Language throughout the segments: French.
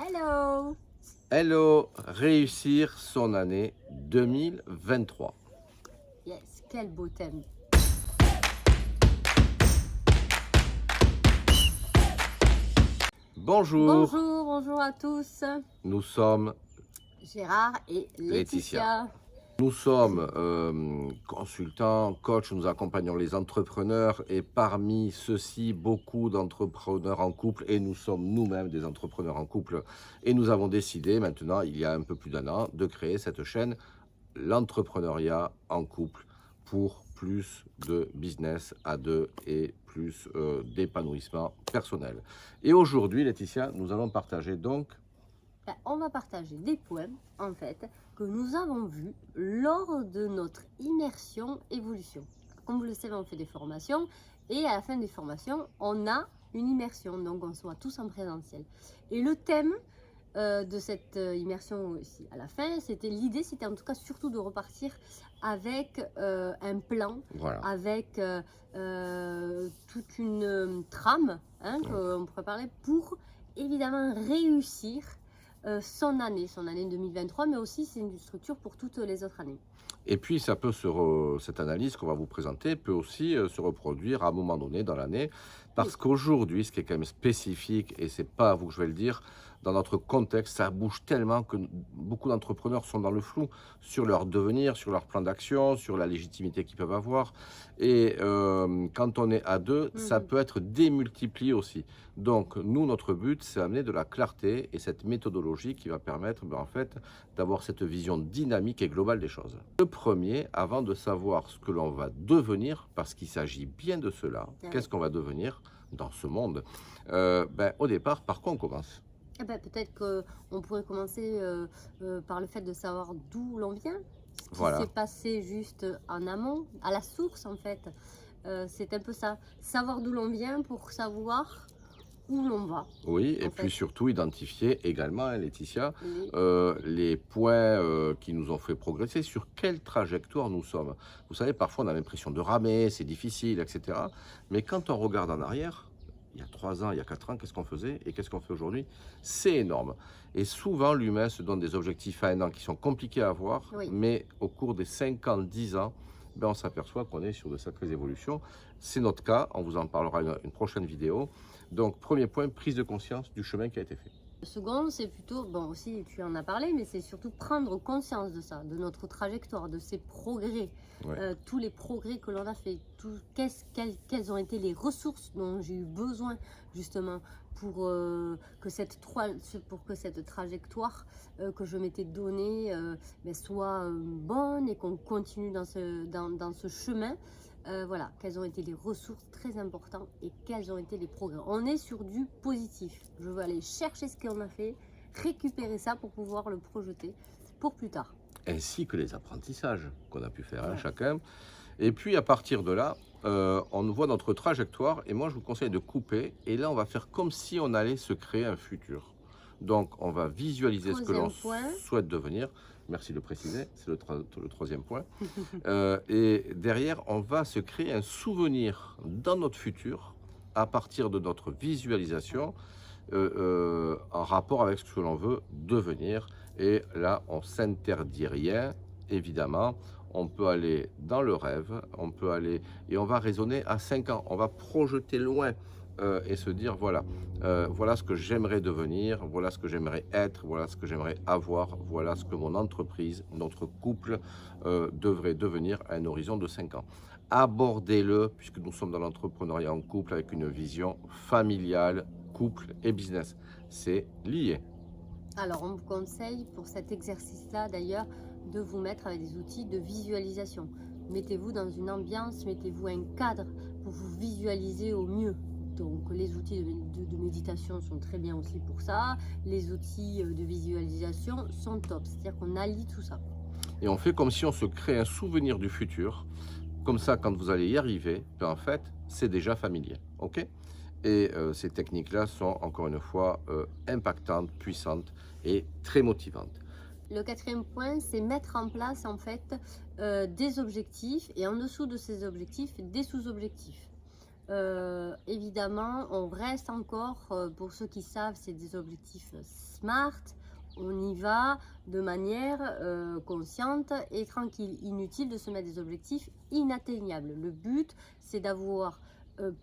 Hello! Hello, réussir son année 2023. Yes, quel beau thème. Bonjour, Bonjour à tous. nous sommes Gérard et Laetitia. Nous sommes consultants, coachs, nous accompagnons les entrepreneurs et parmi ceux-ci, beaucoup d'entrepreneurs en couple et nous sommes nous-mêmes des entrepreneurs en couple et nous avons décidé maintenant, il y a un peu plus d'un an, de créer cette chaîne, l'entrepreneuriat en couple pour plus de business à deux et plus d'épanouissement personnel. Et aujourd'hui, Laetitia, nous allons partager donc On va partager des poèmes, en fait, que nous avons vus lors de notre immersion évolution. Comme vous le savez, on fait des formations et à la fin des formations, on a une immersion, donc on soit tous en présentiel. Et le thème de cette immersion aussi à la fin, c'était en tout cas surtout de repartir avec un plan, voilà. avec toute une trame, qu'on pourrait parler, pour évidemment réussir son année 2023, mais aussi c'est une structure pour toutes les autres années. Et puis, cette analyse qu'on va vous présenter peut aussi se reproduire à un moment donné dans l'année. Parce qu'aujourd'hui, ce qui est quand même spécifique, et c'est pas à vous que je vais le dire, dans notre contexte, ça bouge tellement que beaucoup d'entrepreneurs sont dans le flou sur leur devenir, sur leur plan d'action, sur la légitimité qu'ils peuvent avoir. Et quand on est à deux, ça peut être démultiplié aussi. Donc, nous, notre but, c'est amener de la clarté et cette méthodologie qui va permettre, en fait, d'avoir cette vision dynamique et globale des choses. Le premier, avant de savoir ce que l'on va devenir, parce qu'il s'agit bien de cela, qu'est-ce qu'on va devenir dans ce monde, au départ, par quoi on commence? Peut-être qu'on pourrait commencer par le fait de savoir d'où l'on vient, ce qui Voilà. s'est passé juste en amont, à la source en fait. C'est un peu ça, savoir d'où l'on vient pour savoir où l'on va. Oui, et puis surtout identifier également, hein, Laetitia, les points qui nous ont fait progresser, sur quelle trajectoire nous sommes. Vous savez, parfois on a l'impression de ramer, c'est difficile, etc. Mais quand on regarde en arrière, il y a 3 ans, il y a 4 ans, qu'est-ce qu'on faisait et qu'est-ce qu'on fait aujourd'hui? C'est énorme. Et souvent, l'humain se donne des objectifs à un an qui sont compliqués à avoir, mais au cours des 5 ans, 10 ans, on s'aperçoit qu'on est sur de sacrées évolutions. C'est notre cas, on vous en parlera une prochaine vidéo. Donc, premier point, prise de conscience du chemin qui a été fait. Le second, c'est plutôt, bon aussi tu en as parlé, mais c'est surtout prendre conscience de ça, de notre trajectoire, de ces progrès, tous les progrès que l'on a fait, quelles ont été les ressources dont j'ai eu besoin justement pour que cette trajectoire que je m'étais donnée soit bonne et qu'on continue dans ce chemin. Voilà, quelles ont été les ressources très importantes et quels ont été les progrès. On est sur du positif. Je veux aller chercher ce qu'on a fait, récupérer ça pour pouvoir le projeter pour plus tard. Ainsi que les apprentissages qu'on a pu faire chacun. Et puis à partir de là, on voit notre trajectoire et moi je vous conseille de couper et là on va faire comme si on allait se créer un futur. Donc on va visualiser ce que l'on souhaite devenir. Merci de le préciser, c'est le troisième point. Et derrière, on va se créer un souvenir dans notre futur à partir de notre visualisation en rapport avec ce que l'on veut devenir. Et là, on s'interdit rien, évidemment. On peut aller dans le rêve, on peut aller et on va raisonner à 5 ans. On va projeter loin. Et se dire voilà, voilà ce que j'aimerais devenir, voilà ce que j'aimerais être, voilà ce que j'aimerais avoir, voilà ce que mon entreprise, notre couple devrait devenir à un horizon de 5 ans. Abordez-le, puisque nous sommes dans l'entrepreneuriat en couple avec une vision familiale, couple et business. C'est lié. Alors, on vous conseille pour cet exercice-là d'ailleurs de vous mettre avec des outils de visualisation. Mettez-vous dans une ambiance, mettez-vous un cadre pour vous visualiser au mieux. Donc les outils de méditation sont très bien aussi pour ça. Les outils de visualisation sont top. C'est-à-dire qu'on allie tout ça. Et on fait comme si on se crée un souvenir du futur. Comme ça, quand vous allez y arriver, en fait, c'est déjà familier. Ok ? Et ces techniques-là sont, encore une fois, impactantes, puissantes et très motivantes. Le quatrième point, c'est mettre en place en fait des objectifs et en dessous de ces objectifs, des sous-objectifs. Évidemment, on reste encore, pour ceux qui savent, c'est des objectifs SMART. On y va de manière consciente et tranquille. Inutile de se mettre des objectifs inatteignables. Le but, c'est d'avoir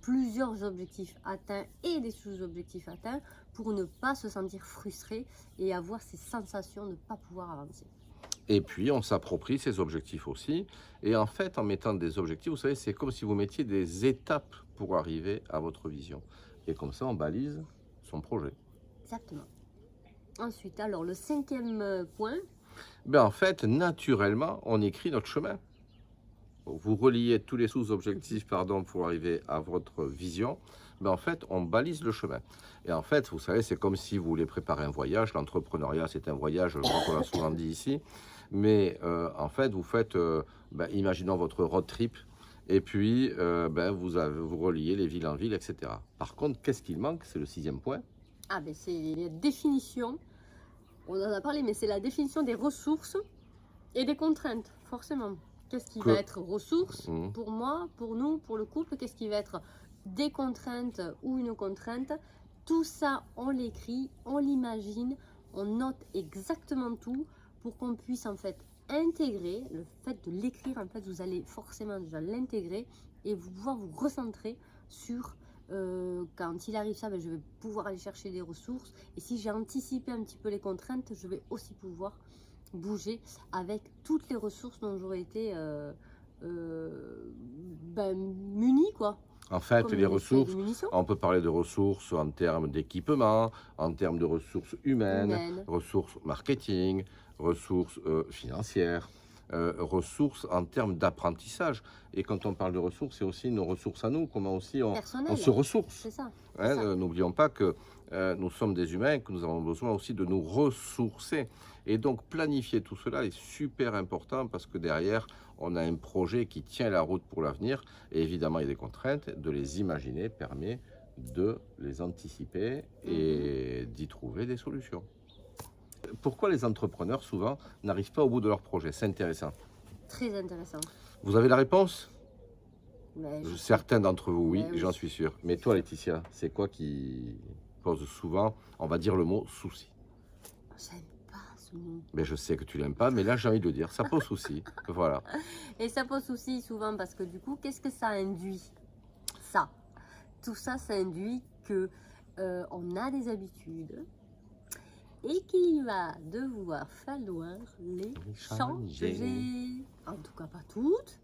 plusieurs objectifs atteints et des sous-objectifs atteints pour ne pas se sentir frustré et avoir ces sensations de ne pas pouvoir avancer. Et puis, on s'approprie ces objectifs aussi. Et en fait, en mettant des objectifs, vous savez, c'est comme si vous mettiez des étapes pour arriver à votre vision. Et comme ça, on balise son projet. Exactement. Ensuite, alors le 5e point. Ben, en fait, naturellement, on écrit notre chemin. Vous reliez tous les sous-objectifs, pardon, pour arriver à votre vision. Ben, en fait, on balise le chemin. Et en fait, vous savez, c'est comme si vous voulez préparer un voyage. L'entrepreneuriat, c'est un voyage, je crois qu'on l'a souvent dit ici. Mais en fait, vous faites, imaginons votre road trip, et puis vous reliez les villes en ville, etc. Par contre, qu'est-ce qu'il manque? C'est le 6e point. Ah ben c'est la définition, on en a parlé, mais c'est la définition des ressources et des contraintes, forcément. Qu'est-ce qui va être ressources pour moi, pour nous, pour le couple? Qu'est-ce qui va être des contraintes ou une contrainte? Tout ça, on l'écrit, on l'imagine, on note exactement tout pour qu'on puisse en fait intégrer. Le fait de l'écrire, en fait, vous allez forcément déjà l'intégrer et vous pouvoir vous recentrer sur quand il arrive ça, ben, je vais pouvoir aller chercher des ressources. Et si j'ai anticipé un petit peu les contraintes, je vais aussi pouvoir bouger avec toutes les ressources dont j'aurais été munie, quoi. En fait, Comme les ressources, munitions. on peut parler de ressources en termes d'équipement, en termes de ressources humaines, ressources marketing, ressources financières, ressources en termes d'apprentissage. Et quand on parle de ressources, c'est aussi nos ressources à nous, comment aussi on se ressource. C'est ça. N'oublions pas que nous sommes des humains, que nous avons besoin aussi de nous ressourcer. Et donc planifier tout cela est super important parce que derrière, on a un projet qui tient la route pour l'avenir. Et évidemment, il y a des contraintes. De les imaginer permet de les anticiper et d'y trouver des solutions. Pourquoi les entrepreneurs, souvent, n'arrivent pas au bout de leur projet? C'est intéressant. Très intéressant. Vous avez la réponse? Certains d'entre vous, oui, oui. J'en suis sûr. Mais toi, Laetitia, c'est quoi qui pose souvent, on va dire le mot souci? J'aime pas ce mot. Mais je sais que tu l'aimes pas, mais là, j'ai envie de le dire, ça pose souci. Voilà. Et ça pose souci souvent parce que du coup, qu'est-ce que ça induit? Ça. Tout ça, ça induit que on a des habitudes et qu'il va devoir falloir les changer. En tout cas, pas toutes,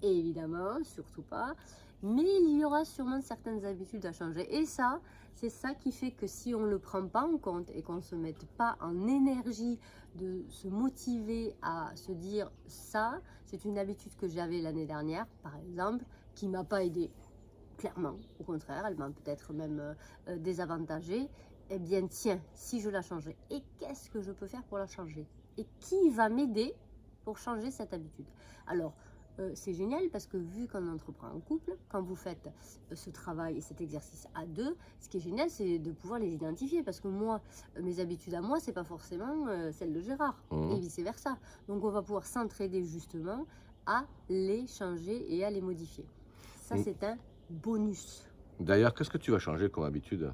évidemment, surtout pas. Mais il y aura sûrement certaines habitudes à changer. Et ça, c'est ça qui fait que si on ne le prend pas en compte et qu'on ne se mette pas en énergie de se motiver à se dire ça, c'est une habitude que j'avais l'année dernière, par exemple, qui ne m'a pas aidé. Clairement, au contraire, elle m'a peut-être même désavantagée. Eh bien, tiens, si je la changeais, et qu'est-ce que je peux faire pour la changer? Et qui va m'aider pour changer cette habitude? Alors, c'est génial parce que vu qu'on entreprend en couple, quand vous faites ce travail et cet exercice à deux, ce qui est génial, c'est de pouvoir les identifier. Parce que moi, mes habitudes à moi, c'est pas forcément celles de Gérard, et vice-versa. Donc, on va pouvoir s'entraider justement à les changer et à les modifier. Ça, c'est un bonus. D'ailleurs, qu'est-ce que tu vas changer comme habitude?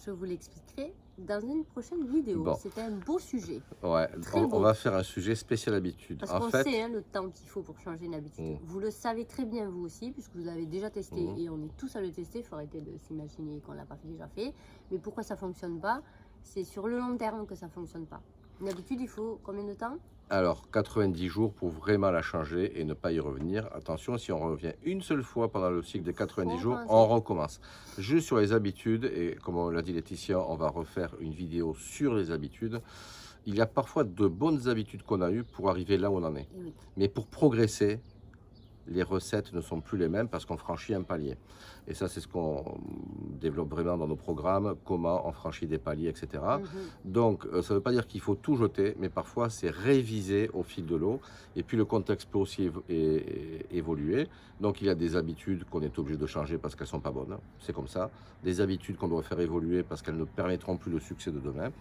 Je vous l'expliquerai dans une prochaine vidéo. Bon. C'est un beau sujet. Ouais, on va faire un sujet spécial habitude. Parce qu'on sait le temps qu'il faut pour changer une habitude. Vous le savez très bien vous aussi, puisque vous avez déjà testé et on est tous à le tester. Il faut arrêter de s'imaginer qu'on ne l'a pas déjà fait. Mais pourquoi ça ne fonctionne pas? C'est sur le long terme que ça ne fonctionne pas. Une habitude, il faut combien de temps? Alors, 90 jours pour vraiment la changer et ne pas y revenir. Attention, si on revient une seule fois pendant le cycle des 90 jours, on recommence. Juste sur les habitudes, et comme on l'a dit Laetitia, on va refaire une vidéo sur les habitudes. Il y a parfois de bonnes habitudes qu'on a eues pour arriver là où on en est. Oui. Mais pour progresser, les recettes ne sont plus les mêmes parce qu'on franchit un palier. Et ça, c'est ce qu'on développe vraiment dans nos programmes, comment on franchit des paliers, etc. Donc, ça ne veut pas dire qu'il faut tout jeter, mais parfois, c'est réviser au fil de l'eau. Et puis, le contexte peut aussi évoluer. Donc, il y a des habitudes qu'on est obligé de changer parce qu'elles ne sont pas bonnes. C'est comme ça. Des habitudes qu'on doit faire évoluer parce qu'elles ne permettront plus le succès de demain.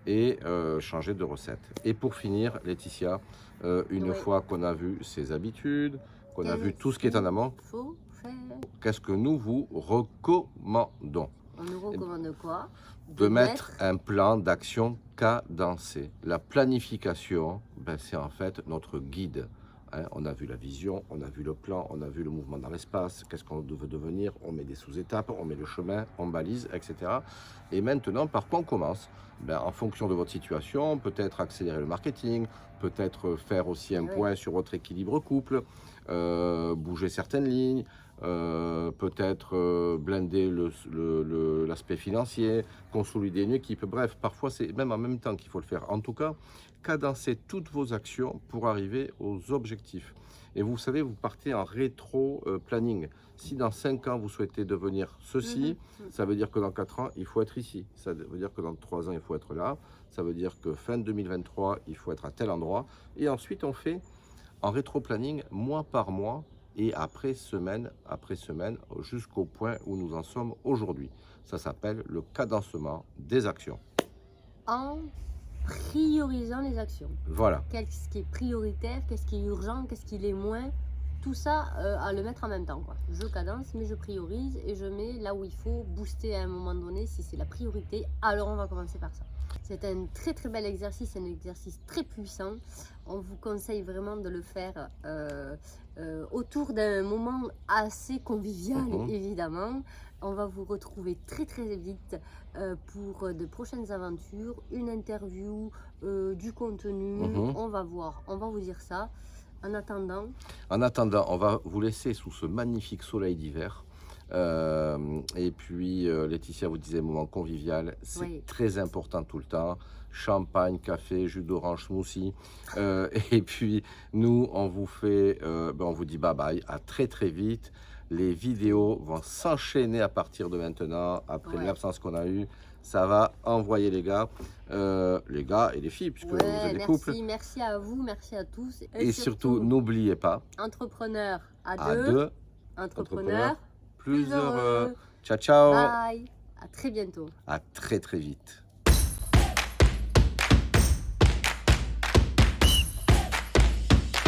Et changer de recette. Et pour finir, Laetitia, une fois qu'on a vu ces habitudes, qu'on a vu tout ce qui est en amont. Il faut faire. Qu'est-ce que nous vous recommandons? On nous recommande quoi? De mettre un plan d'action cadencé. La planification, ben, c'est en fait notre guide. Hein, on a vu la vision, on a vu le plan, on a vu le mouvement dans l'espace, qu'est-ce qu'on veut devenir, on met des sous-étapes, on met le chemin, on balise, etc. Et maintenant, par quoi on commence? Ben, en fonction de votre situation, peut-être accélérer le marketing, peut-être faire aussi un point sur votre équilibre couple, bouger certaines lignes, peut-être blinder l'aspect financier, consolider une équipe. Bref, parfois c'est même en même temps qu'il faut le faire. En tout cas, cadencer toutes vos actions pour arriver aux objectifs. Et vous savez, vous partez en rétro-planning. Si dans 5 ans, vous souhaitez devenir ceci, ça veut dire que dans 4 ans, il faut être ici. Ça veut dire que dans 3 ans, il faut être là. Ça veut dire que fin 2023, il faut être à tel endroit. Et ensuite, on fait en rétro-planning, mois par mois, et semaine, jusqu'au point où nous en sommes aujourd'hui. Ça s'appelle le cadencement des actions. En priorisant les actions. Voilà. Qu'est-ce qui est prioritaire, qu'est-ce qui est urgent, qu'est-ce qui l'est moins. Tout ça à le mettre en même temps, quoi. Je cadence, mais je priorise et je mets là où il faut booster à un moment donné. Si c'est la priorité, alors on va commencer par ça. C'est un très très bel exercice, un exercice très puissant. On vous conseille vraiment de le faire autour d'un moment assez convivial, évidemment. On va vous retrouver très très vite pour de prochaines aventures, une interview, du contenu. On va voir, on va vous dire ça. En attendant, on va vous laisser sous ce magnifique soleil d'hiver. Et puis Laetitia vous disait moment convivial, c'est très important tout le temps. Champagne, café, jus d'orange, smoothie. Et puis nous, on vous fait, on vous dit bye bye, à très très vite. Les vidéos vont s'enchaîner à partir de maintenant, après l'absence qu'on a eue. Ça va envoyer les gars et les filles, puisque vous êtes des couples. Merci à vous, merci à tous. Et surtout, n'oubliez pas, entrepreneur à deux, entrepreneur plus heureux. Ciao, ciao. Bye. À très bientôt. À très très vite.